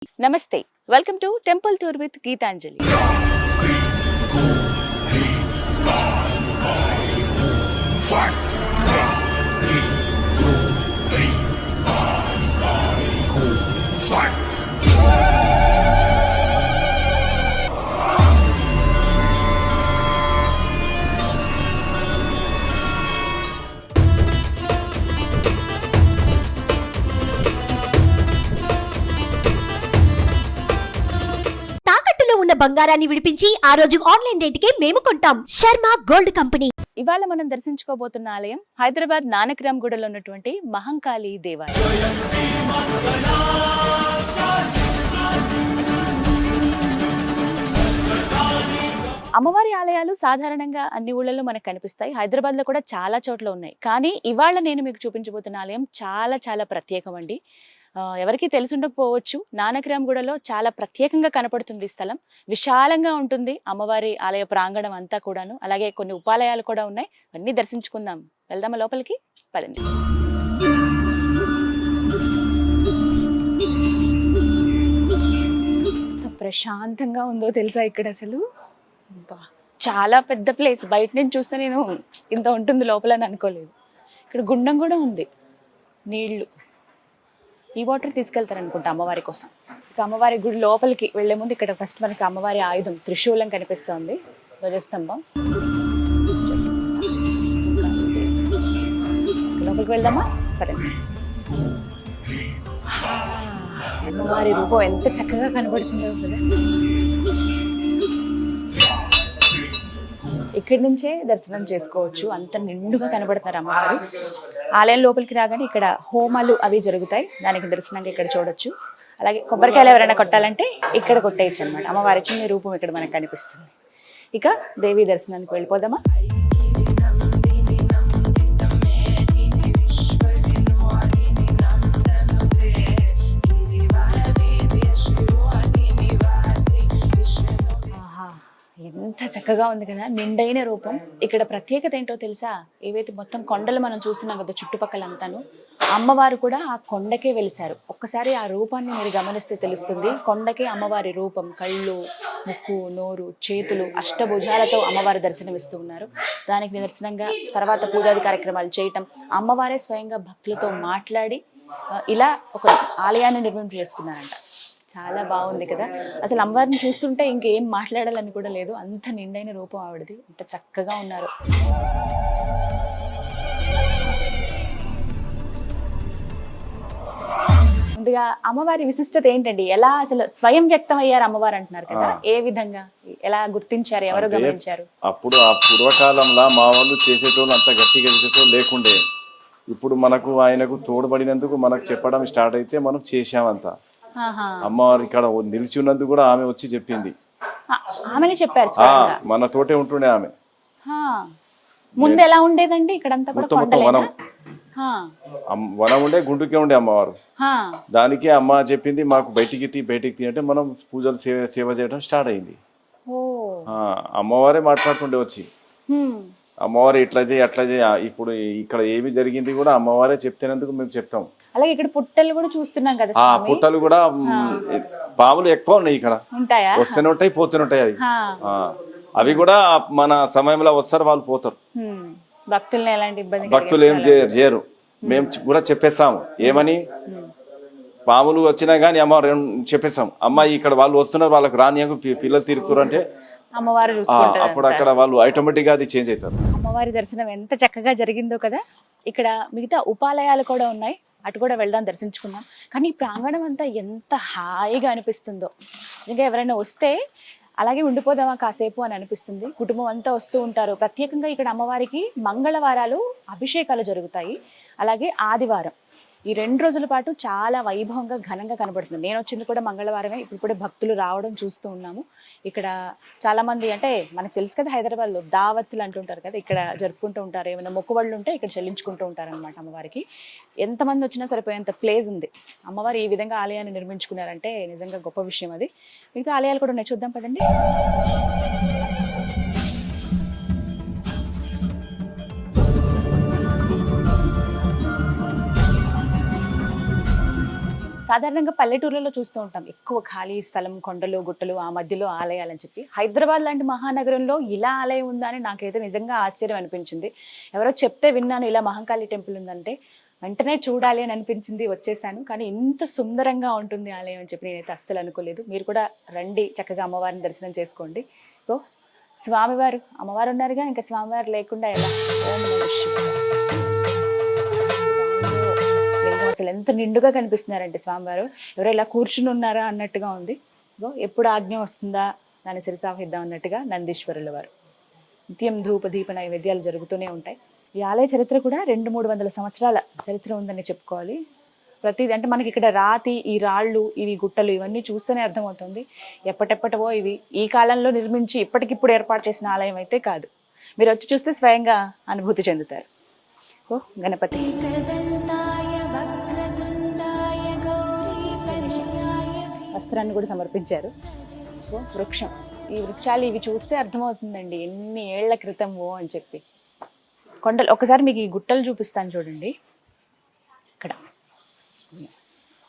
Namaste. Welcome to Temple Tour with Geetanjali. తాకట్టులో ఉన్న బంగారాన్ని విడిపించి ఆ రోజు ఆన్లైన్ రేటుకే మేము కొంటాం. Sharma gold company. ఇవాళ మనం దర్శించుకోబోతున్న ఆలయం హైదరాబాద్ నానక్రామ్గూడలో ఉన్నటువంటి మహంకాళి దేవాలయం. అమ్మవారి ఆలయాలు సాధారణంగా అన్ని ఊళ్ళలో మనకు కనిపిస్తాయి. హైదరాబాద్ లో కూడా చాలా చోట్ల ఉన్నాయి. కానీ ఇవాళ నేను మీకు చూపించబోతున్న ఆలయం చాలా చాలా ప్రత్యేకం అండి. ఎవరికి తెలిసి ఉండకపోవచ్చు, నానక్రామ్గూడలో చాలా ప్రత్యేకంగా కనపడుతుంది ఈ స్థలం. విశాలంగా ఉంటుంది అమ్మవారి ఆలయ ప్రాంగణం అంతా కూడాను. అలాగే కొన్ని ఉపాలయాలు కూడా ఉన్నాయి. అన్ని దర్శించుకుందాం. వెళ్దామా లోపలికి? పదండి. ఎంత ప్రశాంతంగా ఉందో తెలుసా ఇక్కడ అసలు. చాలా పెద్ద ప్లేస్. బయట నుంచి చూస్తే నేను ఇంత ఉంటుంది లోపల అని అనుకోలేదు. ఇక్కడ గుండం కూడా ఉంది, నీళ్లు. ఈ వాటర్ తీసుకెళ్తారు అనుకుంటా అమ్మవారి కోసం. ఇక అమ్మవారి గుడి లోపలికి వెళ్లే ముందు ఇక్కడ ఫస్ట్ మనకి అమ్మవారి ఆయుధం త్రిశూలం కనిపిస్తోంది, ధ్వజస్తంభం. లోపలికి వెళ్దామా? పదండి. అమ్మవారి రూపం ఎంత చక్కగా కనబడుతుందో కదా. ఇక్కడి నుంచే దర్శనం చేసుకోవచ్చు. అంత నిండుగా కనబడతారు అమ్మవారు. ఆలయం లోపలికి రాగానే ఇక్కడ హోమాలు అవి జరుగుతాయి. దానికి దర్శనంగా ఇక్కడ చూడొచ్చు. అలాగే కొబ్బరికాయలు ఎవరైనా కొట్టాలంటే ఇక్కడ కొట్టేయచ్చు అనమాట. అమ్మవారి చిన్న రూపం ఇక్కడ మనకు కనిపిస్తుంది. ఇక దేవి దర్శనానికి వెళ్ళిపోదామా? ఎంత చక్కగా ఉంది కదా, నిండైన రూపం. ఇక్కడ ప్రత్యేకత ఏంటో తెలుసా? ఏవైతే మొత్తం కొండలు మనం చూస్తున్నాం కదా చుట్టుపక్కలంతాను, అమ్మవారు కూడా ఆ కొండకే వెలిశారు. ఒక్కసారి ఆ రూపాన్ని మీరు గమనిస్తే తెలుస్తుంది. కొండకే అమ్మవారి రూపం, కళ్ళు, ముక్కు, నోరు, చేతులు, అష్టభుజాలతో అమ్మవారి దర్శనమిస్తూ ఉన్నారు. దానికి నిదర్శనంగా తర్వాత పూజాది కార్యక్రమాలు చేయటం, అమ్మవారే స్వయంగా భక్తులతో మాట్లాడి ఇలా ఒక ఆలయాన్ని నిర్మాణం చేసుకున్నారంట. చాలా బాగుంది కదా. అసలు అమ్మవారిని చూస్తుంటే ఇంకేం మాట్లాడాలని కూడా లేదు. అంత నిండైన రూపం ఆవిడది. అంత చక్కగా ఉన్నారు. ముందుగా అమ్మవారి విశిష్టత ఏంటండి? ఎలా అసలు స్వయం వ్యక్తం అయ్యారు అమ్మవారు అంటున్నారు కదా, ఏ విధంగా, ఎలా గుర్తించారు, ఎవరు గమనించారు? అప్పుడు ఆ పూర్వకాలంలో మా వాళ్ళు చేసేటోళ్ళు అంత గట్టిగా చేసేటోళ్ళు లేకుండే. ఇప్పుడు మనకు ఆయనకు తోడ్పడినందుకు మనకు చెప్పడం స్టార్ట్ అయితే మనం చేసామంతా. అమ్మవారు ఇక్కడ నిలిచి ఉన్నందుకు కూడా ఆమె వచ్చి చెప్పింది. ఆమెనే చెప్పారు. మన తోటే ఉంటుండే ఆమె. ముందు ఎలా ఉండేదండి ఇక్కడంతా? మొత్తం వనం ఉండే, గుండుకే ఉండే అమ్మవారు. దానికే అమ్మ చెప్పింది మాకు బయటికి తీ అంటే మనం పూజలు సేవ చేయడం స్టార్ట్ అయింది. అమ్మవారే మాట్లాడుతుండే వచ్చి, అమ్మవారు ఇట్లా చేయి అట్లా చేయి. ఇప్పుడు ఇక్కడ ఏమి జరిగింది కూడా అమ్మవారే చెప్తేనందుకు మేము చెప్తాం. అలాగే ఇక్కడ పుట్టలు కూడా చూస్తున్నాం కదా. పుట్టలు కూడా పాములు ఎక్కువ ఉన్నాయి ఇక్కడ. ఉంటాయా? వస్తూనే ఉంటాయి, పోతూనే ఉంటాయి. అది అవి కూడా మన సమయంలో వస్తారు, వాళ్ళు పోతారు. భక్తులు ఎలాంటి ఇబ్బంది, భక్తులు ఏం చేయరు. మేము కూడా చెప్పేస్తాము ఏమని. పాములు వచ్చినా గానీ అమ్మ చెప్పేస్తాం, అమ్మ ఇక్కడ వాళ్ళు వస్తున్నారు, వాళ్ళకి రానియకు, పిల్లలు తిరుగుతారు అంటే అమ్మవారు అప్పుడు అక్కడ వాళ్ళు ఆటోమేటిక్ గా అది చేంజ్ అవుతారు. అమ్మవారి దర్శనం ఎంత చక్కగా జరిగిందో కదా. ఇక్కడ మిగతా ఉపాలయాలు కూడా ఉన్నాయి, అటు కూడా వెళ్దాం, దర్శించుకుందాం. కానీ ఈ ప్రాంగణం అంతా ఎంత హాయిగా అనిపిస్తుందో. ఇంకా ఎవరైనా వస్తే అలాగే ఉండిపోదామా కాసేపు అని అనిపిస్తుంది. కుటుంబం అంతా వస్తూ ఉంటారు. ప్రత్యేకంగా ఇక్కడ అమ్మవారికి మంగళవారాలు అభిషేకాలు జరుగుతాయి. అలాగే ఆదివారం, ఈ 2 రోజుల పాటు చాలా వైభవంగా ఘనంగా కనబడుతుంది. నేను వచ్చింది కూడా మంగళవారమే. ఇప్పుడు కూడా భక్తులు రావడం చూస్తూ ఉన్నాము. ఇక్కడ చాలా మంది, అంటే మనకు తెలుసు కదా హైదరాబాద్లో దావత్తులు అంటుంటారు కదా, ఇక్కడ జరుపుకుంటూ ఉంటారు. ఏమైనా మొక్కుబడులు ఉంటే ఇక్కడ చెల్లించుకుంటూ ఉంటారు అనమాట. అమ్మవారికి ఎంతమంది వచ్చినా సరిపోయేంత ప్లేస్ ఉంది. అమ్మవారు ఈ విధంగా ఆలయాన్ని నిర్మించుకున్నారంటే నిజంగా గొప్ప విషయం అది. మిగతా ఆలయాలు కూడా ఉన్నాయి, చూద్దాం పదండి. సాధారణంగా పల్లెటూర్లలో చూస్తూ ఉంటాం ఎక్కువ ఖాళీ స్థలం, కొండలు గుట్టలు, ఆ మధ్యలో ఆలయాలని చెప్పి. హైదరాబాద్ లాంటి మహానగరంలో ఇలా ఆలయం ఉందా అని నాకైతే నిజంగా ఆశ్చర్యం అనిపించింది. ఎవరో చెప్తే విన్నాను ఇలా మహంకాళి టెంపుల్ ఉందంటే వెంటనే చూడాలి అని అనిపించింది, వచ్చేసాను. కానీ ఇంత సుందరంగా ఉంటుంది ఆలయం అని చెప్పి నేనైతే అస్సలు అనుకోలేదు. మీరు కూడా రండి, చక్కగా అమ్మవారిని దర్శనం చేసుకోండి. సో స్వామివారు, అమ్మవారు ఉన్నారుగా, ఇంకా స్వామివారు లేకుండా ఎలా? ఓం నమః శివాయ. లింగం అసలు ఎంత నిండుగా కనిపిస్తున్నారంటే స్వామివారు ఎవరో ఇలా కూర్చుని ఉన్నారా అన్నట్టుగా ఉంది. ఎప్పుడు ఆజ్ఞ వస్తుందా దాన్ని శిరసావహిద్దాం అన్నట్టుగా నందీశ్వరుల వారు. నిత్యం ధూప దీప నైవేద్యాలు జరుగుతూనే ఉంటాయి. ఈ ఆలయ చరిత్ర కూడా 200-300 సంవత్సరాల చరిత్ర ఉందని చెప్పుకోవాలి. ప్రతిదీ అంటే మనకి ఇక్కడ రాతి, ఈ రాళ్ళు, ఇవి గుట్టలు, ఇవన్నీ చూస్తేనే అర్థమవుతుంది ఎప్పటెప్పటవో ఇవి ఈ కాలంలో నిర్మించి ఇప్పటికిప్పుడు ఏర్పాటు చేసిన ఆలయం అయితే కాదు. మీరు వచ్చి చూస్తే స్వయంగా అనుభూతి చెందుతారు. ఓ గణపతి. వస్త్రాన్ని కూడా సమర్పించారు. సో వృక్షం, ఈ వృక్షాలు ఇవి చూస్తే అర్థమవుతుందండి ఎన్ని ఏళ్ల క్రితమో అని చెప్పి. కొండలు ఒకసారి మీకు ఈ గుట్టలు చూపిస్తాను చూడండి. ఇక్కడ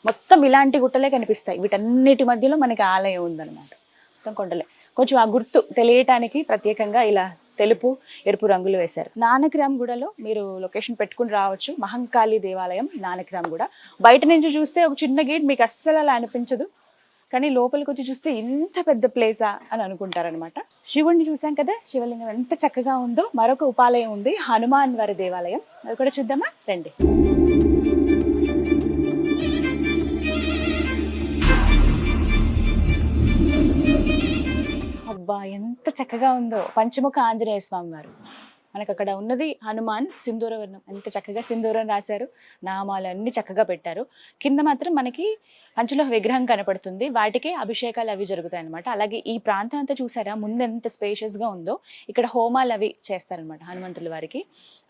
మొత్తం ఇలాంటి గుట్టలే కనిపిస్తాయి. వీటన్నిటి మధ్యలో మనకి ఆలయం ఉందన్నమాట. మొత్తం కొండలే. కొంచెం ఆ గుర్తు తెలియటానికి ప్రత్యేకంగా ఇలా తెలుపు, ఎరుపు రంగులు వేశారు. నానక్రామ్ గూడలో మీరు లొకేషన్ పెట్టుకుని రావచ్చు. మహంకాళి దేవాలయం నానక్రామ్ గూడ. బయట నుంచి చూస్తే ఒక చిన్న గేట్, మీకు అస్సలు అలా అనిపించదు. కానీ లోపలికి వచ్చి చూస్తే ఇంత పెద్ద ప్లేసా అని అనుకుంటారనమాట. శివుడిని చూసాం కదా, శివలింగం ఎంత చక్కగా ఉందో. మరొక ఉపాలయం ఉంది, హనుమాన్ వారి దేవాలయం. అది కూడా చూద్దామా, రండి. అబ్బా ఎంత చక్కగా ఉందో. పంచముఖ ఆంజనేయ స్వామి వారు. మనకు అక్కడ ఉన్నది హనుమాన్, సింధూర వర్ణం. ఎంత చక్కగా సింధూరం రాశారు, నామాలు అన్ని చక్కగా పెట్టారు. కింద మాత్రం మనకి పంచలోహ విగ్రహం కనపడుతుంది. వాటికే అభిషేకాలు అవి జరుగుతాయి అనమాట. అలాగే ఈ ప్రాంతం అంతా చూసారా, ముందు ఎంత స్పేషియస్ గా ఉందో. ఇక్కడ హోమాలు అవి చేస్తారనమాట హనుమంతుల వారికి.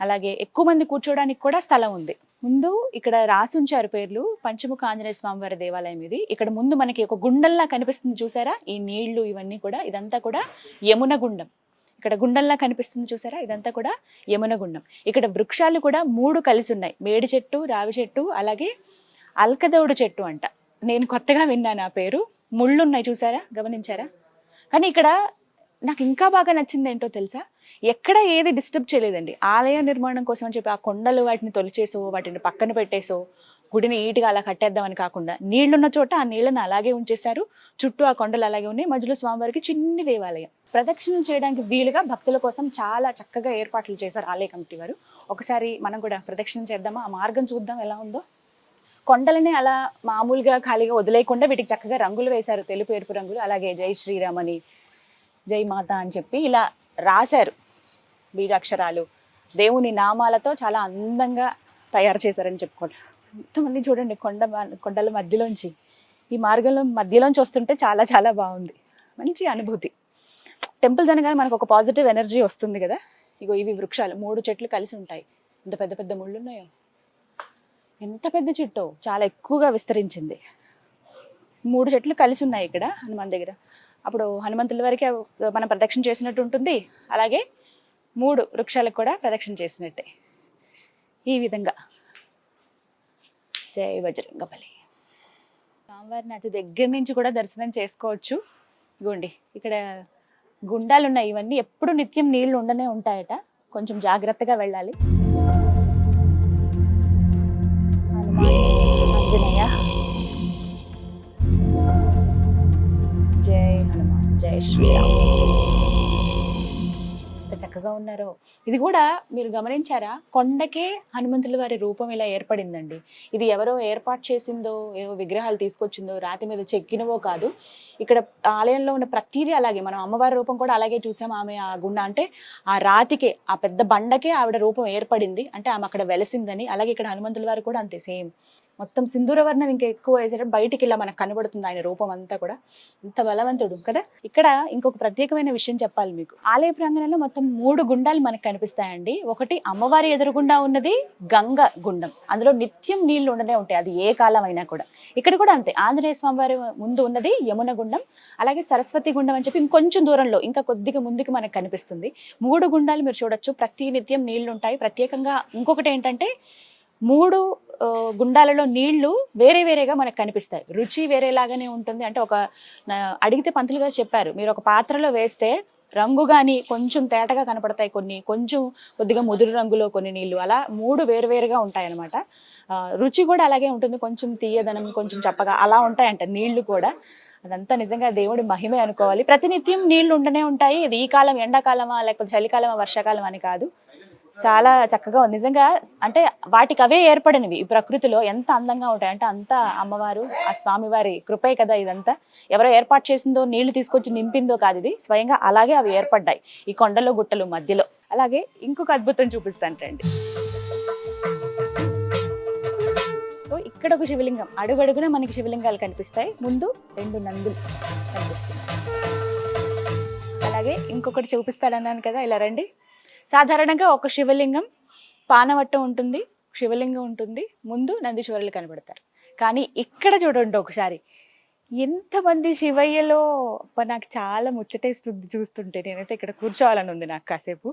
అలాగే ఎక్కువ మంది కూర్చోడానికి కూడా స్థలం ఉంది. ముందు ఇక్కడ రాసి ఉంచారు పేర్లు, పంచముఖ ఆంజనేయ స్వామి వారి దేవాలయం ఇది. ఇక్కడ ముందు మనకి ఒక గుండంలా కనిపిస్తుంది చూసారా, ఈ నీళ్లు ఇవన్నీ కూడా, ఇదంతా కూడా యమున గుండం. ఇక్కడ గుండంలా కనిపిస్తుంది చూసారా, ఇదంతా కూడా యమున గుండం. ఇక్కడ వృక్షాలు కూడా 3 కలిసి ఉన్నాయి. మేడి చెట్టు, రావి చెట్టు, అలాగే అల్కదౌడు చెట్టు అంట. నేను కొత్తగా విన్నాను ఆ పేరు. ముళ్ళు ఉన్నాయి చూసారా, గమనించారా? కానీ ఇక్కడ నాకు ఇంకా బాగా నచ్చింది ఏంటో తెలుసా, ఎక్కడ ఏది డిస్టర్బ్ చేయలేదండి. ఆలయ నిర్మాణం కోసం అని చెప్పి ఆ కొండలు వాటిని తొలిచేసో, వాటిని పక్కన పెట్టేసో, గుడిని నీట్గా అలా కట్టేద్దామని కాకుండా నీళ్లున్న చోట ఆ నీళ్ళని అలాగే ఉంచేశారు. చుట్టూ ఆ కొండలు అలాగే ఉన్నాయి. మధ్యలో స్వామివారికి చిన్ని దేవాలయం. ప్రదక్షిణలు చేయడానికి వీలుగా భక్తుల కోసం చాలా చక్కగా ఏర్పాట్లు చేశారు ఆలయ కమిటీ వారు. ఒకసారి మనం కూడా ప్రదక్షిణం చేద్దామా, ఆ మార్గం చూద్దాం ఎలా ఉందో. కొండలని అలా మామూలుగా ఖాళీగా వదిలేయకుండా వీటికి చక్కగా రంగులు వేశారు, తెలుపు ఎరుపు రంగులు. అలాగే జై శ్రీరామ్ అని, జై మాత అని చెప్పి ఇలా రాశారు. బీజాక్షరాలు, దేవుని నామాలతో చాలా అందంగా తయారు చేశారని చెప్పుకోండి. ఎంతమంది చూడండి, కొండల మధ్యలోంచి, ఈ మార్గంలో మధ్యలోంచి వస్తుంటే చాలా చాలా బాగుంది. మంచి అనుభూతి. టెంపుల్స్ అనగానే మనకు ఒక పాజిటివ్ ఎనర్జీ వస్తుంది కదా. ఇగో ఇవి వృక్షాలు, 3 చెట్లు కలిసి ఉంటాయి. ఎంత పెద్ద పెద్ద ముళ్ళు ఉన్నాయో, ఎంత పెద్ద చెట్టు, చాలా ఎక్కువగా విస్తరించింది. 3 చెట్లు కలిసి ఉన్నాయి ఇక్కడ హనుమాన్ దగ్గర. అప్పుడు హనుమంతుల వారికి మనం ప్రదక్షిణ చేసినట్టు ఉంటుంది. అలాగే 3 వృక్షాలకు కూడా ప్రదక్షిణ చేసినట్టే. ఈ విధంగా జై బజరంగబలి. స్వామివారిని అతి దగ్గర నుంచి కూడా దర్శనం చేసుకోవచ్చు. ఇగోండి ఇక్కడ గుండాలు ఉన్నాయి. ఇవన్నీ ఎప్పుడు నిత్యం నీళ్లు ఉండనే ఉంటాయట, కొంచెం జాగ్రత్తగా వెళ్ళాలి. ఆంజనేయ జై హనుమాన్, జై శ్రీరామ్. ఎంత చక్కగా ఉన్నారో. ఇది కూడా మీరు గమనించారా, కొండకే హనుమంతుల వారి రూపం ఇలా ఏర్పడిందండి. ఇది ఎవరో ఏర్పాటు చేసిందో, ఏవో విగ్రహాలు తీసుకొచ్చిందో, రాతి మీద చెక్కినవో కాదు. ఇక్కడ ఆలయంలో ఉన్న ప్రతిదీ అలాగే. మనం అమ్మవారి రూపం కూడా అలాగే చూసాం. ఆమె ఆ గుండ అంటే ఆ రాతికే, ఆ పెద్ద బండకే ఆవిడ రూపం ఏర్పడింది అంటే ఆమె అక్కడ వెలసిందని. అలాగే ఇక్కడ హనుమంతుల వారు కూడా అంతే, సేమ్. మొత్తం సింధూర వర్ణం ఇంకా ఎక్కువ వేసేటప్పుడు బయటికి ఇలా మనకు కనబడుతుంది ఆయన రూపం అంతా కూడా. ఇంత బలవంతుడు కదా. ఇక్కడ ఇంకొక ప్రత్యేకమైన విషయం చెప్పాలి మీకు. ఆలయ ప్రాంగణంలో మొత్తం 3 గుండాలు మనకు కనిపిస్తాయండి. ఒకటి అమ్మవారి ఎదురుగుండా ఉన్నది గంగ గుండం, అందులో నిత్యం నీళ్లు ఉండనే ఉంటాయి, అది ఏ కాలం అయినా కూడా. ఇక్కడ కూడా అంతే, ఆంజనేయ స్వామి వారి ముందు ఉన్నది యమున గుండం, అలాగే సరస్వతి గుండం అని చెప్పి ఇంకొంచెం దూరంలో ఇంకా కొద్దిగా ముందుకు మనకు కనిపిస్తుంది. 3 గుండాలు మీరు చూడొచ్చు, ప్రతి నిత్యం నీళ్లు ఉంటాయి. ప్రత్యేకంగా ఇంకొకటి ఏంటంటే 3 గుండాలలో నీళ్లు వేరే వేరేగా మనకు కనిపిస్తాయి. రుచి వేరేలాగానే ఉంటుంది. అంటే అడిగితే పంతులు గారు చెప్పారు, మీరు ఒక పాత్రలో వేస్తే రంగు కానీ కొంచెం తేటగా కనపడతాయి, కొంచెం కొద్దిగా ముదురు రంగులో కొన్ని నీళ్లు, అలా 3 వేరువేరుగా ఉంటాయన్నమాట. రుచి కూడా అలాగే ఉంటుంది, కొంచెం తీయదనం, కొంచెం చప్పగా అలా ఉంటాయంట నీళ్లు కూడా. అదంతా నిజంగా దేవుడి మహిమే అనుకోవాలి. ప్రతినిత్యం నీళ్లు ఉండనే ఉంటాయి. ఇది ఈ కాలం ఎండాకాలమా లేకపోతే చలికాలమా వర్షాకాలం అని కాదు, చాలా చక్కగా ఉంది నిజంగా. అంటే వాటికి అవే ఏర్పడినవి ఈ ప్రకృతిలో. ఎంత అందంగా ఉంటాయి అంటే అంతా అమ్మవారు ఆ స్వామివారి కృపే కదా ఇదంతా. ఎవరో ఏర్పాటు చేసిందో నీళ్లు తీసుకొచ్చి నింపిందో కాదు, ఇది స్వయంగా అలాగే అవి ఏర్పడ్డాయి ఈ కొండలు గుట్టలు మధ్యలో. అలాగే ఇంకొక అద్భుతం చూపిస్తానండి. ఇక్కడ ఒక శివలింగం, అడుగడుగున మనకి శివలింగాలు కనిపిస్తాయి. ముందు 2 నందులు కనిపిస్తాయి. అలాగే ఇంకొకటి చూపిస్తానన్నాను కదా, ఇలా రండి. సాధారణంగా ఒక శివలింగం పానవట్టం ఉంటుంది, శివలింగం ఉంటుంది, ముందు నందీశ్వరులు కనబడతారు. కానీ ఇక్కడ చూడండి ఒకసారి, ఎంతమంది శివయ్యలో నాకు చాలా ముచ్చటేస్తుంది చూస్తుంటే. నేనైతే ఇక్కడ కూర్చోవాలని ఉంది నాకు కాసేపు.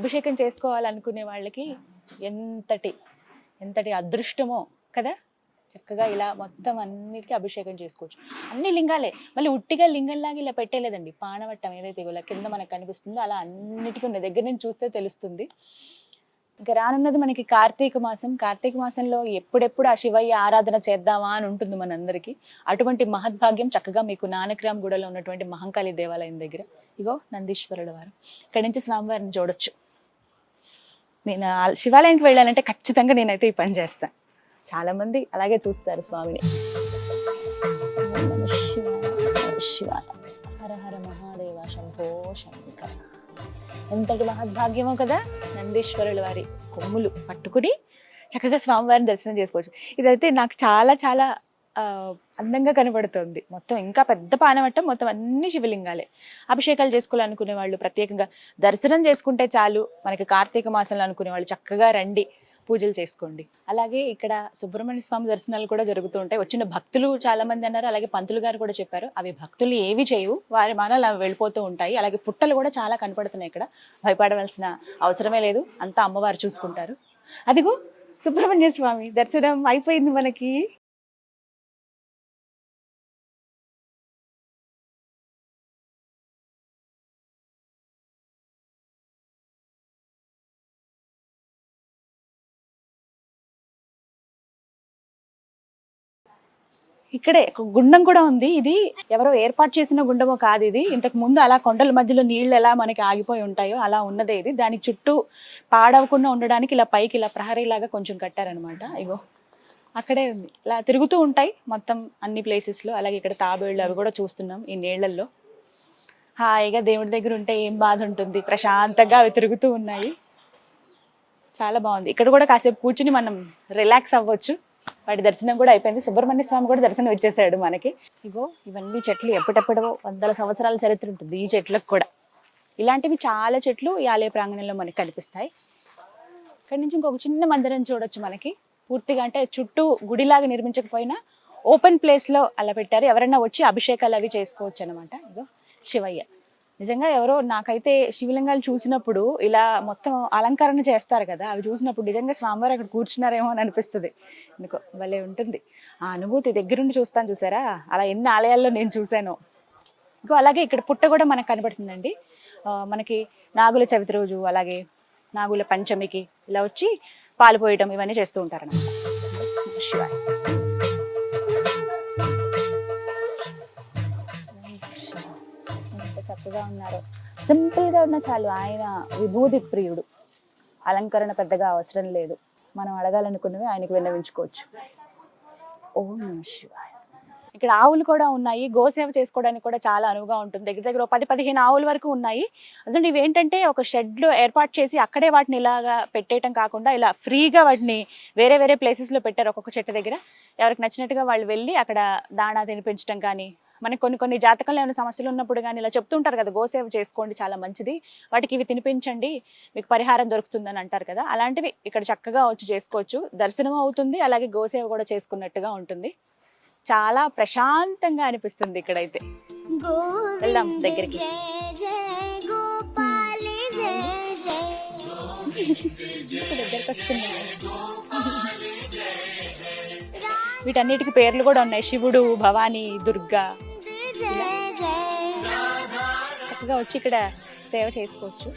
అభిషేకం చేసుకోవాలనుకునే వాళ్ళకి ఎంతటి అదృష్టమో కదా. చక్కగా ఇలా మొత్తం అన్నిటికీ అభిషేకం చేసుకోవచ్చు. అన్ని లింగాలే, మళ్ళీ ఉట్టిగా లింగంలాగా ఇలా పెట్టేలేదండి. పానవట్టం ఏదైతే ఇలా కింద మనకు కనిపిస్తుందో అలా అన్నిటికీ ఉన్న దగ్గర నుంచి చూస్తే తెలుస్తుంది. ఇంకా రానున్నది మనకి కార్తీక మాసం. కార్తీక మాసంలో ఎప్పుడెప్పుడు ఆ శివయ్య ఆరాధన చేద్దామా అని ఉంటుంది మనందరికీ. అటువంటి మహద్భాగ్యం చక్కగా మీకు నానక్రామ్ గూడలో ఉన్నటువంటి మహంకాళి దేవాలయం దగ్గర ఇగో నందీశ్వరుల వారు. ఇక్కడి నుంచి స్వామివారిని చూడొచ్చు. నేను శివాలయానికి వెళ్ళాలంటే ఖచ్చితంగా నేనైతే ఈ పని చేస్తాను. చాలా మంది అలాగే చూస్తారు స్వామిని. శివాయ హర హర మహాదేవ శంభో శంకర. ఎంతటి మహద్భాగ్యమో కదా. నందీశ్వరుల వారి కొమ్ములు పట్టుకుని చక్కగా స్వామివారిని దర్శనం చేసుకోవచ్చు. ఇదైతే నాకు చాలా చాలా అందంగా కనబడుతుంది. మొత్తం ఇంకా పెద్ద పానవట్టం, మొత్తం అన్ని శివలింగాలే. అభిషేకాలు చేసుకోవాలనుకునే వాళ్ళు ప్రత్యేకంగా దర్శనం చేసుకుంటే చాలు. మనకి కార్తీక మాసంలో అనుకునే వాళ్ళు చక్కగా రండి, పూజలు చేసుకోండి. అలాగే ఇక్కడ సుబ్రహ్మణ్య స్వామి దర్శనాలు కూడా జరుగుతూ ఉంటాయి. వచ్చిన భక్తులు చాలా మంది అన్నారు, అలాగే పంతులు గారు కూడా చెప్పారు, అవి భక్తులు ఏవి చేయవు, వారి మానాలు అవి వెళ్ళిపోతూ ఉంటాయి. అలాగే పుట్టలు కూడా చాలా కనపడుతున్నాయి. ఇక్కడ భయపడవలసిన అవసరమే లేదు, అంతా అమ్మవారు చూసుకుంటారు. అదిగో సుబ్రహ్మణ్య స్వామి దర్శనం అయిపోయింది మనకి. ఇక్కడే గుండం కూడా ఉంది. ఇది ఎవరో ఏర్పాటు చేసిన గుండమో కాదు ఇది. ఇంతకు ముందు అలా కొండల మధ్యలో నీళ్లు ఎలా మనకి ఆగిపోయి ఉంటాయో అలా ఉన్నదే ఇది. దాని చుట్టూ పాడవకుండా ఉండడానికి ఇలా పైకి ఇలా ప్రహరీలాగా కొంచెం కట్టారనమాట. ఇగో అక్కడే ఉంది, ఇలా తిరుగుతూ ఉంటాయి మొత్తం అన్ని ప్లేసెస్లో. అలాగే ఇక్కడ తాబేళ్ళు అవి కూడా చూస్తున్నాం ఈ నీళ్లలో. హాయిగా దేవుడి దగ్గర ఉంటే ఏం బాధ ఉంటుంది, ప్రశాంతంగా అవి తిరుగుతూ ఉన్నాయి. చాలా బాగుంది. ఇక్కడ కూడా కాసేపు కూర్చుని మనం రిలాక్స్ అవ్వచ్చు. వాటి దర్శనం కూడా అయిపోయింది. సుబ్రహ్మణ్య స్వామి కూడా దర్శనం ఇచ్చేసాడు మనకి. ఇగో ఇవన్నీ చెట్లు ఎప్పటెప్పుడో 100 సంవత్సరాల చరిత్ర ఉంటుంది ఈ చెట్లకు కూడా. ఇలాంటివి చాలా చెట్లు ఈ ఆలయ ప్రాంగణంలో మనకి కనిపిస్తాయి. ఇక్కడ నుంచి ఇంకొక చిన్న మందిరం చూడొచ్చు మనకి. పూర్తిగా అంటే చుట్టూ గుడిలాగా నిర్మించకపోయినా ఓపెన్ ప్లేస్లో అలా పెట్టారు. ఎవరైనా వచ్చి అభిషేకాలు అవి చేసుకోవచ్చు అనమాట. ఇగో శివయ్య. నిజంగా ఎవరో నాకైతే శివలింగాలు చూసినప్పుడు ఇలా మొత్తం అలంకరణ చేస్తారు కదా, అవి చూసినప్పుడు నిజంగా స్వామివారు అక్కడ కూర్చున్నారేమో అని అనిపిస్తుంది. ఎందుకో భలే ఉంటుంది ఆ అనుభూతి. దగ్గరుండి చూస్తాను చూసారా, అలా ఎన్ని ఆలయాల్లో నేను చూశాను. ఇంకో అలాగే ఇక్కడ పుట్ట కూడా మనకు కనబడుతుందండి. మనకి నాగుల చవితి రోజు, అలాగే నాగుల పంచమికి ఇలా వచ్చి పాలు పోయటం ఇవన్నీ చేస్తూ ఉంటారు అన్నమాట. శివాయ. చక్కగా ఉన్నారు, సింపుల్ గా ఉన్న చాలు. ఆయన విభూతి ప్రియుడు, అలంకరణ పెద్దగా అవసరం లేదు. మనం అడగాలనుకున్నవి ఆయనకు విన్నవించుకోవచ్చు. ఓం నమః శివాయ. ఇక్కడ ఆవులు కూడా ఉన్నాయి. గోసేవ చేసుకోవడానికి కూడా చాలా అనువుగా ఉంటుంది. దగ్గర దగ్గర 10-15 ఆవుల వరకు ఉన్నాయి. అందులో ఇవి ఏంటంటే ఒక షెడ్లో ఏర్పాటు చేసి అక్కడే వాటిని ఇలాగా పెట్టేయటం కాకుండా ఇలా ఫ్రీగా వాటిని వేరే వేరే ప్లేసెస్లో పెట్టారు. ఒక్కొక్క చెట్టు దగ్గర ఎవరికి నచ్చినట్టుగా వాళ్ళు వెళ్ళి అక్కడ దాణా తినిపించడం కానీ, మనకి కొన్ని జాతకంలో ఏమైనా సమస్యలు ఉన్నప్పుడు కానీ ఇలా చెప్తుంటారు కదా, గోసేవ చేసుకోండి చాలా మంచిది, వాటికి ఇవి తినిపించండి మీకు పరిహారం దొరుకుతుందని అంటారు కదా. అలాంటివి ఇక్కడ చక్కగా వచ్చి చేసుకోవచ్చు. దర్శనం అవుతుంది, అలాగే గోసేవ కూడా చేసుకున్నట్టుగా ఉంటుంది. చాలా ప్రశాంతంగా అనిపిస్తుంది ఇక్కడైతే. వెళ్దాం దగ్గరికి. దగ్గరకు వస్తున్నాయి. వీటన్నిటికి పేర్లు కూడా ఉన్నాయి, శివుడు, భవానీ, దుర్గా. చక్కగా వచ్చి ఇక్కడ సేవ చేసుకోవచ్చు.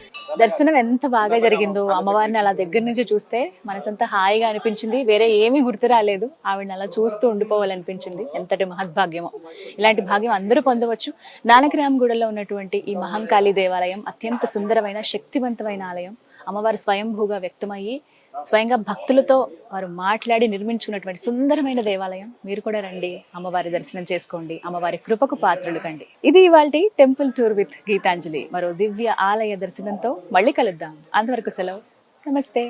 దర్శనం ఎంత బాగా జరిగిందో, అమ్మవారిని అలా దగ్గర నుంచి చూస్తే మనసంతా హాయిగా అనిపించింది. వేరే ఏమీ గుర్తు రాలేదు, ఆవిడని అలా చూస్తూ ఉండిపోవాలనిపించింది. ఎంతటి మహద్భాగ్యమో. ఇలాంటి భాగ్యం అందరూ పొందవచ్చు. నానక్రామ్గూడలో ఉన్నటువంటి ఈ మహంకాళి దేవాలయం అత్యంత సుందరమైన, శక్తివంతమైన ఆలయం. అమ్మవారు స్వయంభూగా వ్యక్తమయ్యి స్వయంగా భక్తులతో వారు మాట్లాడి నిర్మించుకున్నటువంటి సుందరమైన దేవాలయం. మీరు కూడా రండి, అమ్మవారి దర్శనం చేసుకోండి, అమ్మవారి కృపకు పాత్రలు కండి. ఇది ఇవాల్టి టెంపుల్ టూర్ విత్ గీతాంజలి. మరో దివ్య ఆలయ దర్శనంతో మళ్ళీ కలుద్దాం. అంతవరకు సెలవు. నమస్తే.